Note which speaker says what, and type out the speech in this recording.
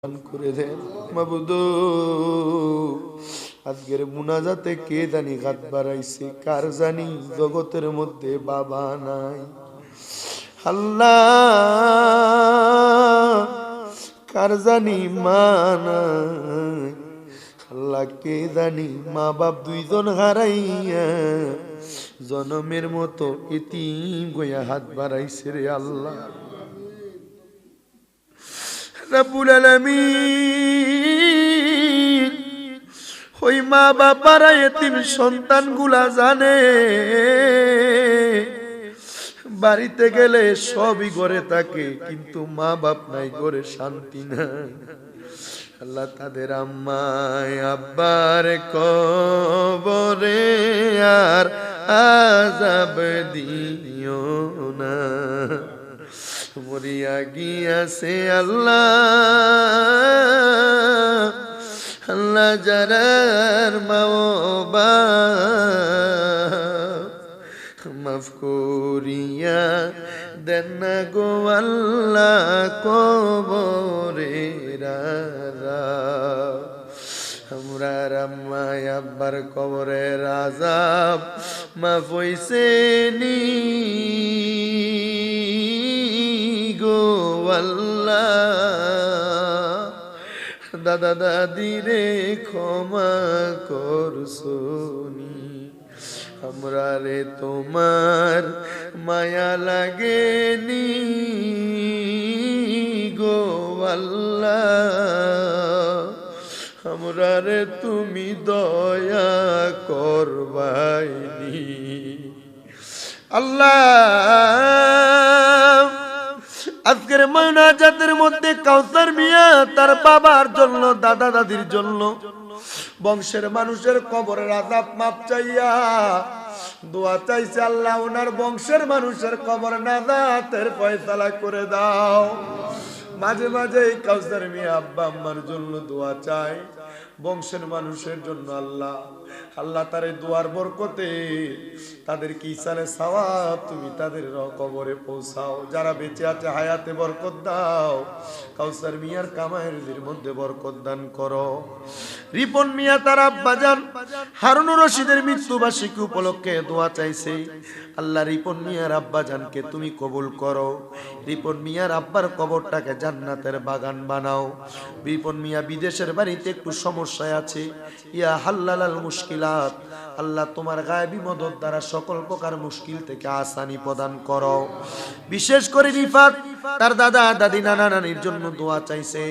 Speaker 1: দান করে দেন মাবুদ। আজকের মুনাজাতে কে জানি হাত বাড়াইছে, কার জানি জগতের মধ্যে বাবা নাই। আল্লাহ কার জানি মা নাই। আল্লাহ কে জানি মা বাপ দুইজন হারাইয়া জনমের মতো এতিম গয়া হাত বাড়াইছে রে আল্লাহ। রব্বুল আলামিন ওই মা বাবারা এতিম সন্তানগুলা জানে বাড়িতে গেলে সবই ঘরে থাকে, কিন্তু মা বাপ নাই, ঘরে শান্তি নাই। আল্লাহ তাদের আম্মায় আব্বার কবরে আর আযাব দিও না। মরিয়া গিয়াছে আল্লাহ, আল্লাহ যারার মা বাপ মাফ করিয়া দেন না গো আল্লাহ কবরে আমরা আম্মায় আব্বার কবরের আযাব মাফ হইছে নি গো আল্লাহ। দাদা দাদি রে ক্ষমা করছনি, আমরা রে তোমার মায়া লাগেনি গো আল্লাহ। আমরা রে তুমি দয়া করবাইনি আল্লাহ। আজকের মুনাজাতের মধ্যে কাউসার মিয়া তার বাবার জন্য, দাদা দাদির জন্য, বংশের মানুষের কবরের আযাব মাপ চাইয়া দোয়া চাইছে। আল্লাহ ওনার বংশের মানুষের কবর নাজাতের ফয়সালা করে দাও। মাঝে মাঝে কাউসার মিয়া আব্বা আম্মার জন্য দোয়া চাই, বংশের মানুষের জন্য। আল্লাহ আল্লাহ তার দোয়ার বরকতে তাদের কি ইসালে সওয়াব তুমি তাদের কবরে পৌঁছাও। যারা বেঁচে আছে হায়াতে বরকত দাও, কাউসার মিয়ার কামাইয়ের মধ্যে বরকত দান করো। রিপন মিয়া তার আব্বাজান হারুনুর রশিদের মৃত্যুবার্ষিকী উপলক্ষে দোয়া চাইছে। আল্লাহ রিপন মিয়ার আব্বাজানকে তুমি কবুল করো। রিপন মিয়ার আব্বার কবরটাকে জান্নাতের বাগান বানাও। রিপন মিয়া বিদেশের বাড়িতে একটু সমস্যায় আছে, ইয়া হাল্লালাল মুশকিলাত, আল্লাহ তোমার গায়েবী মদদ দ্বারা সকল প্রকার মুশকিল থেকে আসানি প্রদান করো। বিশেষ করে রিফাত তার দাদা দাদি নানা নানির জন্য দোয়া চাইছে।